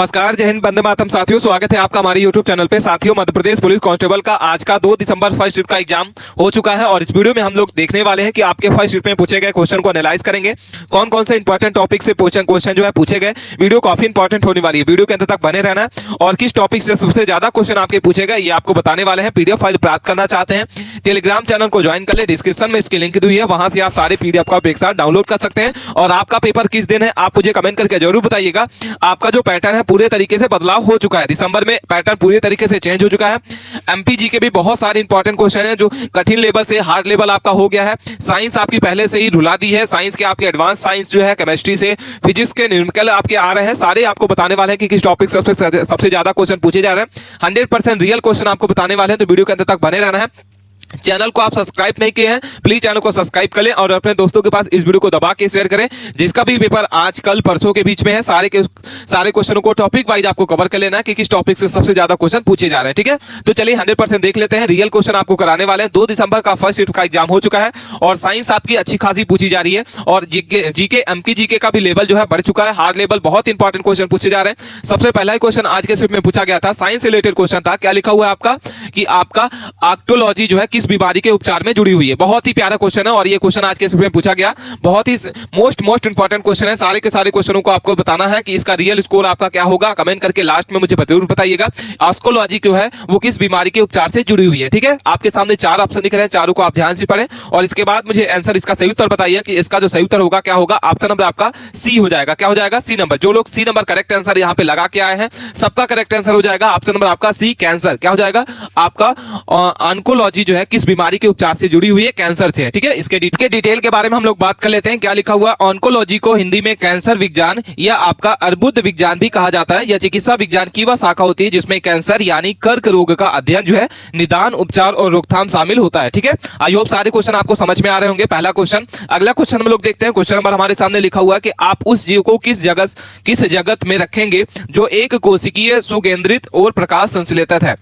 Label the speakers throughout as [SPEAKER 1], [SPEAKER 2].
[SPEAKER 1] नमस्कार, जय हिंद, वंदे मातरम। साथियों, स्वागत है आपका हमारे YouTube चैनल पे। साथियों, मध्य प्रदेश पुलिस कांस्टेबल का आज का 2 दिसंबर फर्स्ट शिफ्ट का एग्जाम हो चुका है और इस वीडियो में हम लोग देखने वाले हैं कि आपके फर्स्ट शिफ्ट में पूछे गए क्वेश्चन को एनालाइज करेंगे। कौन कौन से इंपॉर्टेंट टॉपिक से क्वेश्चन जो है पूछे गए। वीडियो काफी इंपॉर्टेंट होने वाली है, वीडियो के अंत तक बने रहना है। और किस टॉपिक से सबसे ज्यादा क्वेश्चन आपके पूछे गए ये आपको बताने वाले हैं। पीडीएफ फाइल प्राप्त करना चाहते हैं, टेलीग्राम चैनल को ज्वाइन कर ले, डिस्क्रिप्शन में इसकी लिंक दी हुई है, वहां से आप सारे पीडीएफ का एक साथ डाउनलोड कर सकते हैं। और आपका पेपर किस दिन है आप मुझे कमेंट करके जरूर बताइएगा। आपका जो पैटर्न है पूरे तरीके से बदलाव हो चुका है, दिसंबर में पैटर्न पूरी तरीके से चेंज हो चुका है। एमपीजी के भी बहुत सारे इंपॉर्टेंट क्वेश्चन हैं जो कठिन लेवल से हार्ड लेवल आपका हो गया है। साइंस आपकी पहले से ही रुला दी है, साइंस के आपके एडवांस साइंस जो है, केमिस्ट्री से फिजिक्स के न्यूमेरिकल आपके आ रहे हैं। सारे आपको बताने वाले हैं कि किस टॉपिक से सबसे ज्यादा क्वेश्चन पूछे जा रहे हैं। 100% रियल क्वेश्चन आपको बताने वाले हैं, तो वीडियो के अंत तक बने रहना है। चैनल को आप सब्सक्राइब नहीं किए हैं, प्लीज चैनल को सब्सक्राइब कर लें और अपने दोस्तों के पास इस वीडियो को दबा के शेयर करें। जिसका भी पेपर आज कल परसों के बीच में है, सारे क्वेश्चनों को टॉपिक वाइज आपको कवर कर लेना है कि किस टॉपिक से सबसे ज्यादा क्वेश्चन पूछे जा रहे हैं। ठीक है, तो चलिए 100% देख लेते हैं। रियल क्वेश्चन आपको कराने वाले हैं। 2 दिसंबर का फर्स्ट शिफ्ट का एग्जाम हो चुका है और साइंस आपकी अच्छी खासी पूछी जा रही है और जीके एमपी जीके का भी लेवल जो है बढ़ चुका है। हार्ड लेवल बहुत इंपॉर्टेंट क्वेश्चन पूछे जा रहे हैं। सबसे पहला क्वेश्चन आज के शिफ्ट में पूछा गया था, साइंस रिलेटेड क्वेश्चन था। क्या लिखा हुआ है आपका कि आपका ऑक्टोलॉजी जो है किस बीमारी के उपचार में जुड़ी हुई है। बहुत ही प्यारा क्वेश्चन है और ये क्वेश्चन आज के शिफ्ट में पूछा गया। बहुत ही मोस्ट इंपॉर्टेंट क्वेश्चन है। सारे के सारे क्वेश्चनों को आपको बताना है कि इसका रियल स्कोर आपका क्या होगा। कमेंट करके लास्ट में मुझे जरूर बताइएगा ऑस्कोलॉजी जो है वो किस बीमारी के उपचार से जुड़ी हुई है। ठीक है, आपके सामने 4 ऑप्शन दिख रहे हैं, चारों को आप ध्यान से पढ़ें और इसके बाद मुझे आंसर इसका सही उत्तर बताइए कि इसका जो सही उत्तर होगा क्या होगा। ऑप्शन नंबर आपका सी हो जाएगा। क्या हो जाएगा? C number. जो लोग सी नंबर करेक्ट आंसर यहाँ पे लगा के आए हैं सबका करेक्ट आंसर हो जाएगा ऑप्शन नंबर आपका सी, कैंसर। क्या हो जाएगा आपका? ऑन्कोलॉजी जो है किस बीमारी के उपचार से जुड़ी हुई है? कैंसर से। ठीक है, इसके डिटेल के बारे में हम लोग बात कर लेते हैं। क्या लिखा हुआ? ऑन्कोलॉजी को हिंदी में कैंसर विज्ञान या आपका अर्बुद विज्ञान भी कहा जाता है। यह चिकित्सा विज्ञान की वह शाखा होती है जिसमें कैंसर यानी कर्क रोग का अध्ययन जो है, निदान, उपचार और रोकथाम शामिल होता है। ठीक है, आई होप सारे क्वेश्चन आपको समझ में आ रहे होंगे। पहला क्वेश्चन। अगला क्वेश्चन हम लोग देखते हैं। क्वेश्चन नंबर हमारे सामने लिखा हुआ है कि आप उस जीव को किस जगत में रखेंगे जो एक कोशिकीय, सुकेंद्रित और प्रकाश संश्लेषित है।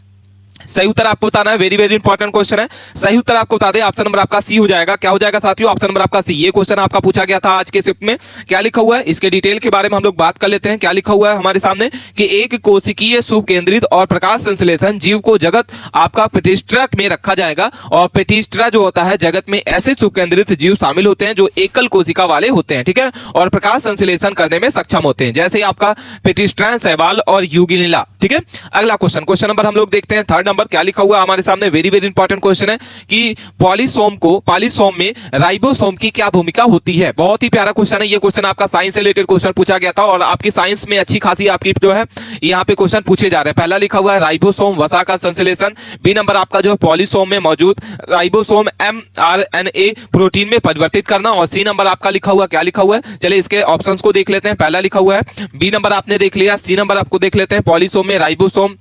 [SPEAKER 1] सही उत्तर आपको बताना है। वेरी इंपॉर्टेंट क्वेश्चन है। सही उत्तर आपको बता दें, ऑप्शन नंबर आपका सी हो जाएगा। क्या हो जाएगा साथियों? ऑप्शन नंबर आपका सी। ये क्वेश्चन आपका पूछा गया था आज के शिफ्ट में। क्या लिखा हुआ है इसके डिटेल के बारे में हम लोग बात कर लेते हैं। क्या लिखा हुआ है हमारे सामने कि एक कोशिकीय, सुकेंद्रित और प्रकाश संश्लेषण जीव को जगत आपका पेटिस्ट्रा में रखा जाएगा। और पेटिस्ट्रा जो होता है, जगत में ऐसे सुकेंद्रित जीव शामिल होते हैं जो एकल कोशिका वाले होते हैं। ठीक है, और प्रकाश संश्लेषण करने में सक्षम होते हैं, जैसे आपका पेटिस्ट्रा, शैवाल और यूगिनिला। ठीक है, अगला क्वेश्चन नंबर हम लोग देखते हैं। 3rd number. क्या लिखा हुआ हमारे सामने? वेरी इंपॉर्टेंट क्वेश्चन है कि पॉलीसोम में राइबोसोम की क्या भूमिका होती है। बहुत ही प्यारा क्वेश्चन है। ये क्वेश्चन आपका साइंस से रिलेटेड क्वेश्चन पूछा गया था और आपकी साइंस में अच्छी खासी आपकी जो है यहाँ पे क्वेश्चन पूछे जा रहे हैं। पहला लिखा हुआ है राइबोसोम वसा का संश्लेषण। बी नंबर आपका जो है पॉलीसोम में मौजूद राइबोसोम mRNA प्रोटीन में परिवर्तित करना। और सी नंबर आपका लिखा हुआ, क्या लिखा हुआ है? चलिए इसके ऑप्शंस को देख लेते हैं। पहला लिखा हुआ है, बी नंबर आपने देख लिया, सी नंबर आपको देख लेते हैं, पॉलीसोम में राइबोसोम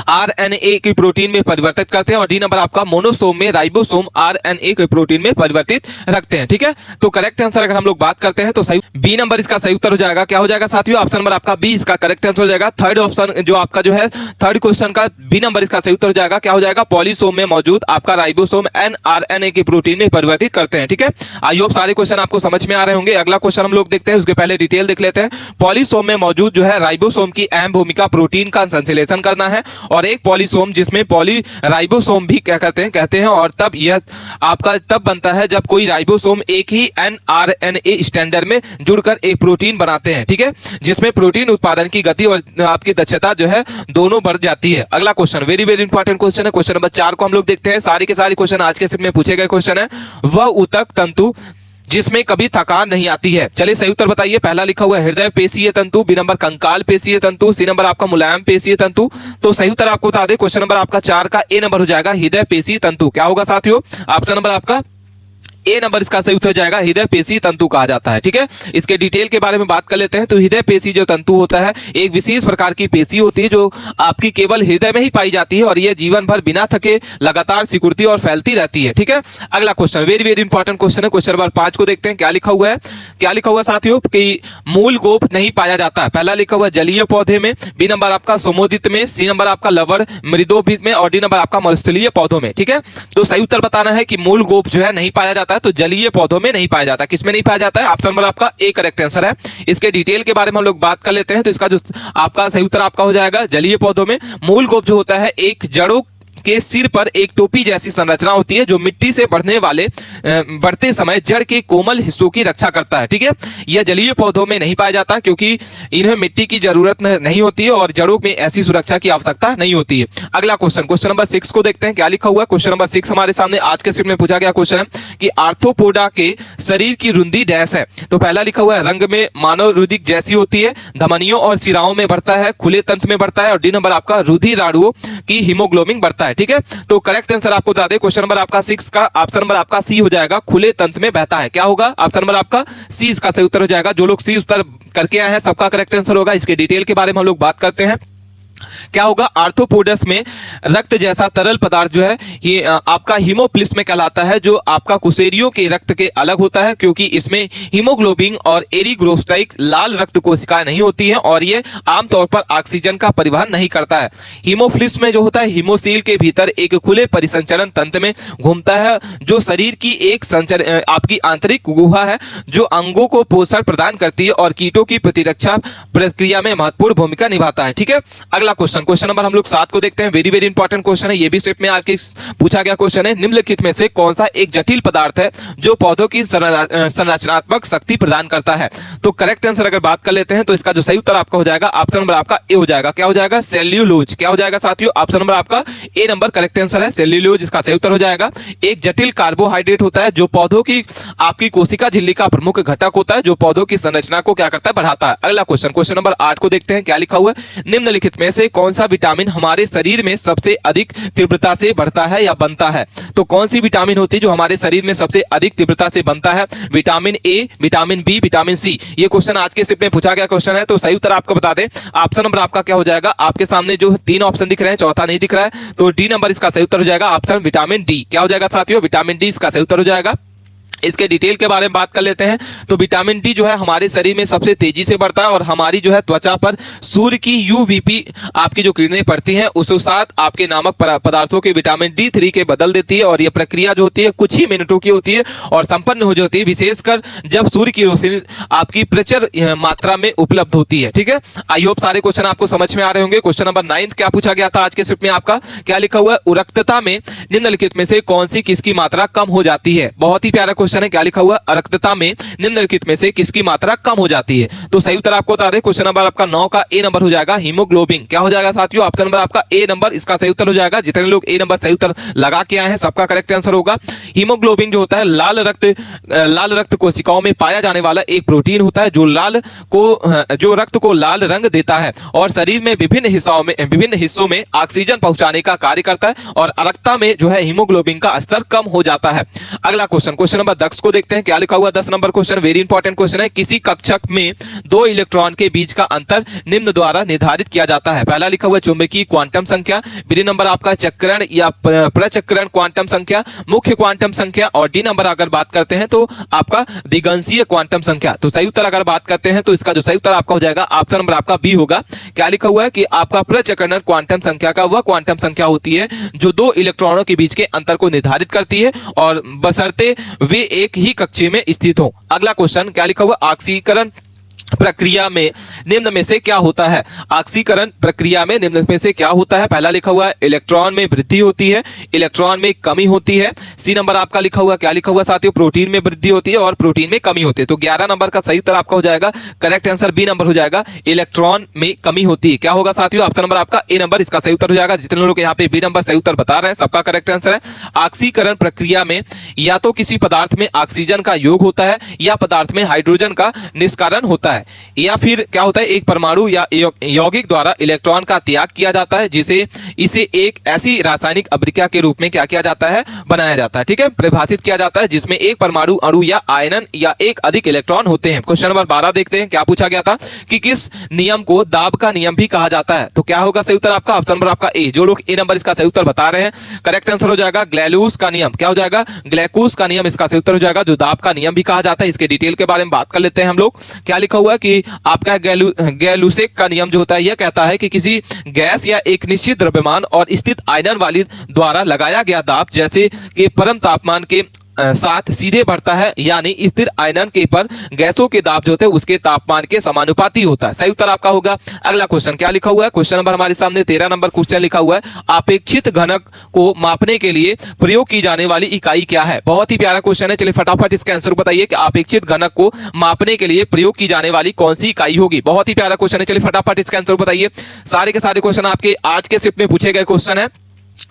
[SPEAKER 1] आरएनए की प्रोटीन में परिवर्तित करते हैं। और डी नंबर आपका मोनोसोम में राइबोसोम आरएनए के प्रोटीन में परिवर्तित रखते हैं। ठीक है, तो करेक्ट आंसर अगर हम लोग बात करते हैं तो सही बी नंबर इसका सही उत्तर हो जाएगा। क्या हो जाएगा साथियों? ऑप्शन नंबर आपका बी इसका करेक्ट आंसर हो जाएगा। 3rd ऑप्शन जो आपका जो है 3rd क्वेश्चन का बी नंबर इसका सही उत्तर हो जाएगा। क्या हो जाएगा? पॉलीसोम में मौजूद आपका राइबोसोम एनआरएनए की प्रोटीन में परिवर्तित करते हैं। ठीक है, आई होप सारे क्वेश्चन आपको समझ में आ रहे होंगे। अगला क्वेश्चन हम लोग देखते हैं, उसके पहले डिटेल देख लेते हैं। पॉलीसोम में मौजूद जो है राइबोसोम की अहम भूमिका प्रोटीन का संश्लेषण करना है। और एक पॉलीसोम जिसमें पॉलीराइबोसोम भी क्या कहते हैं और तब यह आपका तब बनता है जब कोई राइबोसोम एक ही एनआरएनए स्टैंडर्ड में जुड़कर एक प्रोटीन बनाते हैं। ठीक है, जिसमें प्रोटीन उत्पादन की गति और आपकी दक्षता जो है दोनों बढ़ जाती है। अगला क्वेश्चन वेरी इंपॉर्टेंट क्वेश्चन है। क्वेश्चन नंबर 4 को हम लोग देखते हैं। सारी के सारे क्वेश्चन आज के शिफ्ट में पूछे गए क्वेश्चन है। वह ऊतक तंतु जिसमें कभी थकान नहीं आती है। चलिए सही उत्तर बताइए। पहला लिखा हुआ है हृदय पेशीय तंतु, बी नंबर कंकाल पेशीय तंतु, सी नंबर आपका मुलायम पेशीय तंतु। तो सही उत्तर आपको बता दें, क्वेश्चन नंबर आपका 4 का ए नंबर हो जाएगा, हृदय पेशीय तंतु। क्या होगा साथियों? ऑप्शन नंबर आपका ए नंबर इसका सही उत्तर जाएगा, हृदय पेशी तंतु कहा जाता है। ठीक है, इसके डिटेल के बारे में बात कर लेते हैं। तो हृदय पेशी जो तंतु होता है एक विशेष प्रकार की पेशी होती है जो आपकी केवल हृदय में ही पाई जाती है और यह जीवन भर बिना थके लगातार सिकुड़ती और फैलती रहती है। ठीक है, अगला क्वेश्चन वेरी इंपॉर्टेंट क्वेश्चन है। क्वेश्चन नंबर 5 को देखते हैं। क्या लिखा हुआ है? क्या लिखा हुआ साथियों कि मूल गोप नहीं पाया जाता है। पहला लिखा हुआ जलीय पौधे में, बी नंबर आपका समुदित में, सी नंबर आपका लवण मृदोभित में और डी नंबर आपका मरुस्थलीय पौधों में। ठीक है, तो सही उत्तर बताना है कि मूल गोप जो है नहीं पाया जाता है। है, तो जलीय पौधों में नहीं पाया जाता। किसमें नहीं पाया जाता है? ऑप्शन नंबर आपका ए करेक्ट आंसर है। इसके डिटेल के बारे में हम लोग बात कर लेते हैं, तो इसका जो आपका सही उत्तर आपका हो जाएगा जलीय पौधों में मूल गोप जो होता है एक जड़ों के सिर पर एक टोपी जैसी संरचना होती है जो मिट्टी से बढ़ते समय जड़ के कोमल हिस्सों की रक्षा करता है। ठीक है, यह जलीय पौधों में नहीं पाया जाता क्योंकि इन्हें मिट्टी की जरूरत नहीं होती है और जड़ों में ऐसी सुरक्षा की आवश्यकता नहीं होती है। अगला क्वेश्चन नंबर 6 को देखते हैं क्या लिखा हुआ है। क्वेश्चन नंबर 6 हमारे सामने आज के सेट में पूछा गया क्वेश्चन है कि आर्थ्रोपोडा के शरीर की रुंदी डैश है। तो पहला लिखा हुआ है रंग में मानव रुधिर जैसी होती है, धमनियों और सिराओं में बढ़ता है, खुले तंत्र में बढ़ता है, और डी नंबर आपका रुधिराणुओं की हीमोग्लोबिन बढ़ता है। ठीक है, तो करेक्ट आंसर आपको बता दें, क्वेश्चन नंबर आपका 6 का ऑप्शन नंबर आपका सी हो जाएगा, खुले तंत्र में बहता है। क्या होगा? ऑप्शन नंबर आपका सी इसका सही उत्तर हो जाएगा। जो लोग सी उत्तर करके आए हैं सबका करेक्ट आंसर होगा। इसके डिटेल के बारे में हम लोग बात करते हैं। क्या होगा? आर्थ्रोपोडस में रक्त जैसा तरल पदार्थ जो है ये आपका हीमोप्लिज्म कहलाता है, जो आपका कुशेरियों के रक्त के अलग होता है क्योंकि इसमें हीमोग्लोबिन और एरिथ्रोसाइट लाल रक्त कोशिकाएं नहीं होती हैं और ये आमतौर पर ऑक्सीजन का परिवहन नहीं करता है। हीमोप्लिज्म जो होता है हीमोसील के भीतर एक खुले परिसंचरण तंत्र में घूमता है जो शरीर की एक आपकी आंतरिक गुहा है जो अंगों को पोषण प्रदान करती है और कीटों की प्रतिरक्षा प्रक्रिया में महत्वपूर्ण भूमिका निभाता है। ठीक है, अगला क्वेश्चन नंबर हम लोग 7 को देखते हैं। वेरी वेरी इंपॉर्टेंट क्वेश्चन है, ये भी सेट में आके पूछा गया क्वेश्चन है। निम्नलिखित में से कौन सा एक जटिल पदार्थ है जो पौधों की संरचनात्मक शक्ति प्रदान करता है? तो करेक्ट आंसर अगर बात कर लेते हैं तो इसका जो सही उत्तर आपका हो जाएगा ऑप्शन नंबर आपका ए हो जाएगा। क्या हो जाएगा? सेल्यूलोज। क्या हो जाएगा साथियों? ऑप्शन नंबर आपका ए नंबर करेक्ट आंसर है, सेल्यूलोज इसका सही उत्तर हो जाएगा। एक जटिल कार्बोहाइड्रेट होता है जो पौधों की आपकी कोशिका झिल्ली का प्रमुख घटक होता है जो पौधों की संरचना को क्या करता है? बढ़ाता है। अगला क्वेश्चन नंबर 8 को देखते हैं क्या लिखा हुआ है। निम्नलिखित में से कौन सा विटामिन हमारे शरीर में सबसे अधिक तीव्रता से बढ़ता है या बनता है? तो कौन सी विटामिन होती है जो हमारे शरीर में सबसे अधिक तीव्रता से बनता है? Vitamin A, vitamin B, vitamin C. ये क्वेश्चन आज के स्टेप में पूछा गया क्वेश्चन है, तो सही उत्तर आपको बता दें ऑप्शन नंबर आपका क्या हो जाएगा। आपके सामने जो 3 ऑप्शन दिख रहे हैं, चौथा नहीं दिख रहा है, तो डी नंबर इसका सही उत्तर हो जाएगा ऑप्शन विटामिन डी। क्या हो जाएगा साथियों? विटामिन डी इसका सही उत्तर हो जाएगा। इसके डिटेल के बारे में बात कर लेते हैं। तो विटामिन डी जो है हमारे शरीर में सबसे तेजी से बढ़ता है और हमारी जो है त्वचा पर सूर्य की यूवीपी आपकी जो किरणें पड़ती हैं उसके साथ आपके नामक पदार्थों के विटामिन D3 के बदल देती है और यह प्रक्रिया जो होती है कुछ ही मिनटों की होती है और संपन्न हो जाती है, विशेषकर जब सूर्य की रोशनी आपकी प्रचुर मात्रा में उपलब्ध होती है। ठीक है, आई होप सारे क्वेश्चन आपको समझ में आ रहे होंगे। क्वेश्चन नंबर 9 क्या पूछा गया था आज के स्क्रिप्ट में आपका? क्या लिखा हुआ है? उरक्तता में निम्नलिखित में से कौन सी किसकी मात्रा कम हो जाती है? बहुत ही प्यारा क्वेश्चन है। क्या लिखा हुआ? रक्तता में निम्नलिखित में से किसकी मात्रा कम हो जाती है? तो सही उत्तर आपको बता दें, क्वेश्चन नंबर आपका 9 का ए नंबर हो जाएगा, हीमोग्लोबिन। क्या हो जाएगा साथियों? ऑप्शन नंबर आपका ए नंबर इसका सही उत्तर हो जाएगा। जितने लोग ए नंबर सही उत्तर लगा के आए हैं सबका करेक्ट आंसर होगा। हीमोग्लोबिन जो होता है लाल रक्त कोशिकाओं में पाया जाने वाला एक प्रोटीन होता है जो रक्त को लाल रंग देता है और शरीर में विभिन्न हिस्सों में ऑक्सीजन पहुंचाने का कार्य करता है और रक्तता में जो है हीमोग्लोबिन का स्तर कम हो जाता है। अगला क्वेश्चन नंबर 10 को देखते हैं क्या लिखा हुआ। 10 number question very important question है। किसी कक्षक में 2 इलेक्ट्रॉन के बीच का अंतर निम्न द्वारा निर्धारित किया जाता है। पहला लिखा हुआ चुंबकीय क्वांटम संख्या, बी नंबर आपका चक्रण या प्रचक्रण क्वांटम संख्या, मुख्य क्वांटम संख्या, और डी नंबर अगर बात करते हैं तो आपका दिगंशीय क्वांटम संख्या। तो सही उत्तर अगर बात करते हैं तो इसका जो सही उत्तर आपका हो जाएगा ऑप्शन नंबर आपका बी होगा। क्या लिखा हुआ है कि आपका प्रचक्रण क्वांटम संख्या का वह क्वांटम संख्या होती है जो 2 इलेक्ट्रॉनों के बीच के अंतर को निर्धारित करती है और बशर्ते वे एक ही कक्षा में स्थित हो। अगला क्वेश्चन क्या लिखा हुआ? ऑक्सीकरण प्रक्रिया में निम्न में से क्या होता है? ऑक्सीकरण प्रक्रिया में निम्न में से क्या होता है? पहला लिखा हुआ है इलेक्ट्रॉन में वृद्धि होती है, इलेक्ट्रॉन में कमी होती है। सी नंबर आपका लिखा हुआ क्या लिखा हुआ साथियों? प्रोटीन में वृद्धि होती है और प्रोटीन में कमी होती है। तो 11 नंबर का सही उत्तर आपका हो जाएगा, करेक्ट आंसर बी नंबर हो जाएगा, इलेक्ट्रॉन में कमी होती है। क्या होगा साथियों? ऑप्शन नंबर आपका ए नंबर इसका सही उत्तर हो जाएगा। जितने लोग यहाँ पे बी नंबर सही उत्तर बता रहे हैं सबका करेक्ट आंसर है। ऑक्सीकरण प्रक्रिया में या तो किसी पदार्थ में ऑक्सीजन का योग होता है या पदार्थ में हाइड्रोजन का निष्कारण होता है या फिर क्या होता है एक परमाणु या यौगिक द्वारा इलेक्ट्रॉन का त्याग किया जाता है जिसे इसे एक ऐसी रासायनिक अभिक्रिया के रूप में क्या किया जाता है? बनाया जाता है। ठीक है, परिभाषित किया जाता है जिसमें एक परमाणु अणु या आयनन या एक अधिक इलेक्ट्रॉन होते हैं। क्वेश्चन नंबर 12 देखते हैं क्या पूछा गया था कि किस नियम को दाब का नियम भी कहा जाता है? तो क्या होगा सही उत्तर आपका? ऑप्शन नंबर आपका ए। जो लोग ए नंबर इसका सही उत्तर बता रहे हैं करेक्ट आंसर हो जाएगा ग्लैलूस का नियम। क्या हो जाएगा? ग्लैकूस का नियम इसका सही उत्तर हो जाएगा, जो दाब का नियम भी कहा जाता है। इसके डिटेल के बारे में बात कर लेते हैं हम लोग। क्या लिखा हुआ है कि आपका गैलूसेक का नियम जो होता है यह कहता है कि किसी गैस या एक निश्चित द्रव्यमान और स्थित आयनन वाली द्वारा लगाया गया दाब जैसे कि परम तापमान के साथ सीधे बढ़ता है, यानी स्थिर आयनन के पर गैसों के दाब जो होते हैं उसके तापमान के समानुपाती होता है। सही उत्तर आपका होगा। अगला क्वेश्चन क्या लिखा हुआ है, क्वेश्चन नंबर हमारे सामने 13 नंबर क्वेश्चन लिखा हुआ है, अपेक्षित घनक को मापने के लिए प्रयोग की जाने वाली इकाई क्या है। बहुत ही प्यारा क्वेश्चन है, चलिए फटाफट इसका आंसर बताइए कि अपेक्षित घनक को मापने के लिए प्रयोग की जाने वाली कौन सी इकाई होगी। बहुत ही प्यारा क्वेश्चन है, चलिए फटाफट इसका आंसर बताइए। सारे के सारे क्वेश्चन आपके आज के शिफ्ट में पूछे गए क्वेश्चन है।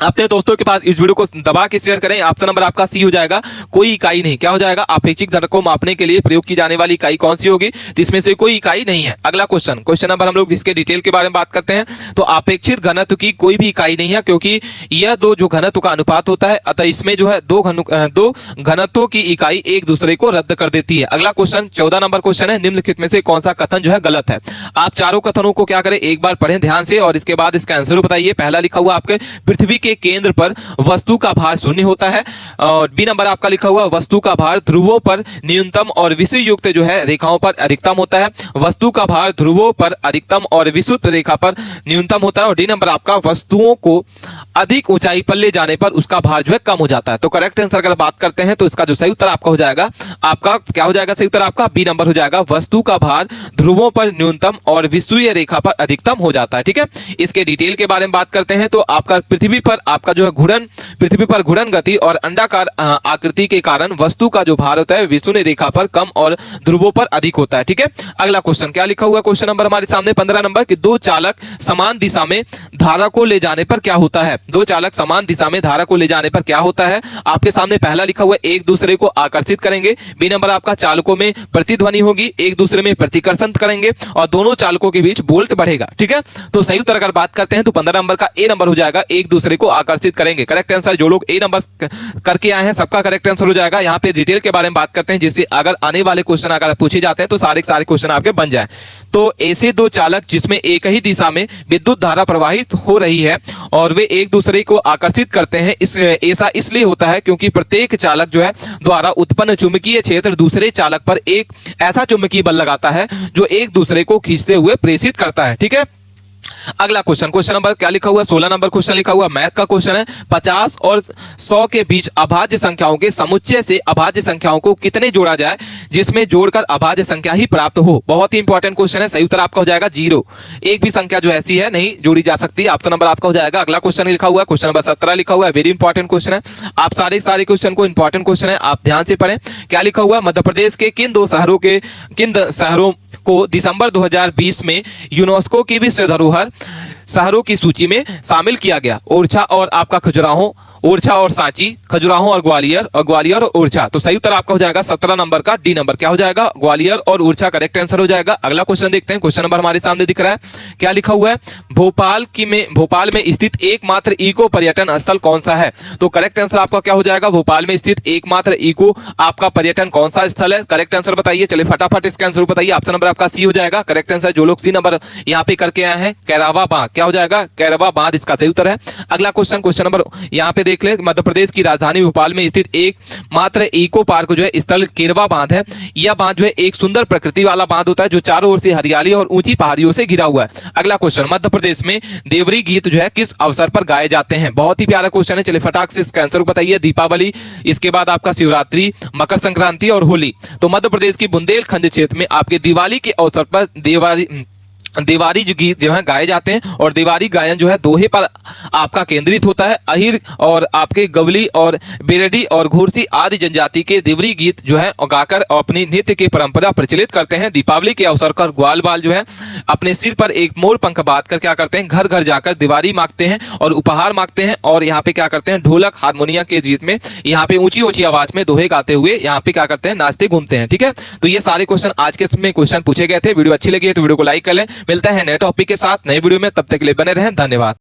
[SPEAKER 1] अपने दोस्तों के पास इस वीडियो को दबा के शेयर करें। ऑप्शन नंबर आपका सी हो जाएगा, कोई इकाई नहीं। क्या हो जाएगा, अपेक्षित घनक को मापने के लिए प्रयोग की जाने वाली इकाई कौन सी होगी, इसमें से कोई इकाई नहीं है। अगला क्वेश्चन, क्वेश्चन नंबर हम लोग इसके डिटेल के बारे में बात करते हैं। तो अपेक्षित घनत्व की कोई भी इकाई नहीं है, क्योंकि यह दो जो घनत्व का अनुपात होता है, अतः इसमें जो है दो घनत्वों की इकाई एक दूसरे को रद्द कर देती है। अगला क्वेश्चन 14 नंबर क्वेश्चन है, निम्नलिखित में से कौन सा कथन जो है गलत है। आप चारों कथनों को क्या करें, एक बार पढ़ें ध्यान से और इसके बाद इसका आंसर बताइए। पहला लिखा हुआ आपके, पृथ्वी के केंद्र पर वस्तु का भार शून्य होता है। और बी नंबर आपका लिखा हुआ, वस्तु का भार ध्रुवों पर न्यूनतम और विषुव युक्त जो है रेखाओं पर अधिकतम होता है। वस्तु का भार ध्रुवों पर अधिकतम और विषुवत रेखा पर न्यूनतम होता है। और डी नंबर आपका, वस्तुओं को अधिक ऊंचाई पर ले जाने पर उसका भार जो है कम हो जाता है। तो करेक्ट आंसर अगर बात करते हैं तो इसका जो सही उत्तर आपका हो जाएगा, आपका क्या हो जाएगा, सही उत्तर आपका बी नंबर हो जाएगा। वस्तु का भार ध्रुवों पर न्यूनतम और विषुवीय रेखा पर अधिकतम हो जाता है। ठीक है, इसके डिटेल के बारे में बात करते हैं। तो आपका पृथ्वी पर आपका जो है पृथ्वी पर घूर्णन गति और अंडाकार आकृति के कारण वस्तु का जो भार होता है विषुवत रेखा पर कम और ध्रुवों पर अधिक होता है। ठीक है, अगला क्वेश्चन क्या लिखा हुआ, क्वेश्चन नंबर हमारे सामने 15 नंबर कि दो चालक समान दिशा में धारा को ले जाने पर क्या होता है। दो चालक समान दिशा में धारा को ले जाने पर क्या होता है। आपके सामने पहला लिखा हुआ, एक दूसरे को आकर्षित करेंगे। बी नंबर आपका, चालकों में प्रतिध्वनि होगी, एक दूसरे में प्रतिकर्षण करेंगे और दोनों चालकों के बीच वोल्ट बढ़ेगा। ठीक है, तो सही उत्तर अगर बात करते हैं तो 15 नंबर का ए नंबर हो जाएगा, एक दूसरे को आकर्षित करेंगे। करेक्ट आंसर, जो लोग ए नंबर करके आए हैं सबका करेक्ट आंसर हो जाएगा। यहाँ पे डिटेल के बारे में बात करते हैं, जिससे अगर आने वाले क्वेश्चन अगर पूछे जाते हैं तो सारे के सारे क्वेश्चन आपके बन जाए। तो ऐसे दो चालक जिसमें एक ही दिशा में विद्युत धारा प्रवाहित हो रही है और वे एक दूसरे को आकर्षित करते हैं, ऐसा इसलिए होता है क्योंकि प्रत्येक चालक जो है द्वारा उत्पन्न चुंबकीय क्षेत्र दूसरे चालक पर एक ऐसा चुंबकीय बल लगाता है जो एक दूसरे को खींचते हुए प्रेषित करता है। ठीक है, अगला क्वेश्चन, क्वेश्चन नंबर क्या लिखा हुआ, 16 नंबर क्वेश्चन लिखा हुआ, मैथ का क्वेश्चन है। 50 और 100 के बीच अभाज्य संख्याओं के समुच्चय से अभाज्य संख्याओं को कितने जोड़ा जाए जिसमें जोड़कर अभाज्य संख्या ही प्राप्त हो। बहुत ही इंपॉर्टेंट क्वेश्चन है, सही उत्तर आपका हो जाएगा 0। एक भी संख्या जो ऐसी है नहीं जोड़ी जा सकती। ऑप्शन नंबर आपका हो जाएगा। अगला क्वेश्चन लिखा हुआ है, क्वेश्चन नंबर 17 लिखा हुआ है, वेरी इंपॉर्टेंट क्वेश्चन है। आप सारे क्वेश्चन को इंपॉर्टेंट क्वेश्चन है, आप ध्यान से पढ़ें। क्या लिखा हुआ, मध्य प्रदेश के किन शहरों को दिसंबर 2020 में यूनेस्को की विश्व धरोहर शहरों की सूची में शामिल किया गया। ओरछा और आपका खजुराहो, ओरछा और सांची, खजुराहो और ग्वालियर और ओरछा। तो सही उत्तर आपका हो जाएगा 17 नंबर का डी नंबर। क्या हो जाएगा, ग्वालियर और ओरछा करेक्ट आंसर हो जाएगा। अगला क्वेश्चन देखते हैं, क्वेश्चन नंबर हमारे सामने दिख रहा है। क्या लिखा हुआ है, भोपाल में स्थित एकमात्र इको पर्यटन स्थल कौन सा है। तो करेक्ट आंसर आपका क्या हो जाएगा, भोपाल में स्थित एकमात्र इको आपका पर्यटन कौन सा स्थल है। करेक्ट आंसर बताइए, चलिए फटाफट इसका आंसर बताइए। ऑप्शन नंबर आपका सी हो जाएगा करेक्ट आंसर। जो लोग सी नंबर यहाँ पे करके आए हैं, कैरावा बांध, क्या हो जाएगा, कैरावा बांध इसका सही उत्तर है। अगला क्वेश्चन, क्वेश्चन नंबर यहाँ पे देख ले, मध्य प्रदेश की राजधानी भोपाल में स्थित एक मात्र इको पार्क जो है स्थल केरवा बांध है। यह बांध जो है एक सुंदर प्रकृति वाला बांध होता है जो चारों ओर से हरियाली और ऊंची पहाड़ियों से घिरा हुआ है। अगला क्वेश्चन, मध्य प्रदेश में देवरी गीत जो है किस अवसर पर गाए जाते हैं। बहुत ही प्यारा क्वेश्चन है, चलिए फटाक से इसका आंसर बताइए। दीपावली, इसके बाद आपका शिवरात्रि, मकर संक्रांति और होली। तो मध्य प्रदेश की बुंदेलखंड क्षेत्र में आपके दिवाली के अवसर पर देवारी जो गीत जो है गाए जाते हैं और देवारी गायन जो है दोहे पर आपका केंद्रित होता है। अहिर और आपके गवली और बेरडी और घोरसी आदि जनजाति के देवरी गीत जो है गाकर अपनी नृत्य की परंपरा प्रचलित करते हैं। दीपावली के अवसर पर ग्वाल बाल जो है अपने सिर पर एक मोर पंख बांध कर क्या करते हैं, घर घर जाकर दिवाली मांगते हैं और उपहार मांगते हैं। और यहाँ पे क्या करते हैं, ढोलक हारमोनिया के गीत में यहाँ पे ऊंची ऊंची आवाज में दोहे गाते हुए यहाँ पे क्या करते हैं, नाचते घूमते हैं। ठीक है, तो ये सारे क्वेश्चन आज के में क्वेश्चन पूछे गए थे। वीडियो अच्छी लगी है तो वीडियो को लाइक कर लें। मिलता है नए टॉपिक के साथ नए वीडियो में, तब तक के लिए बने रहें। धन्यवाद।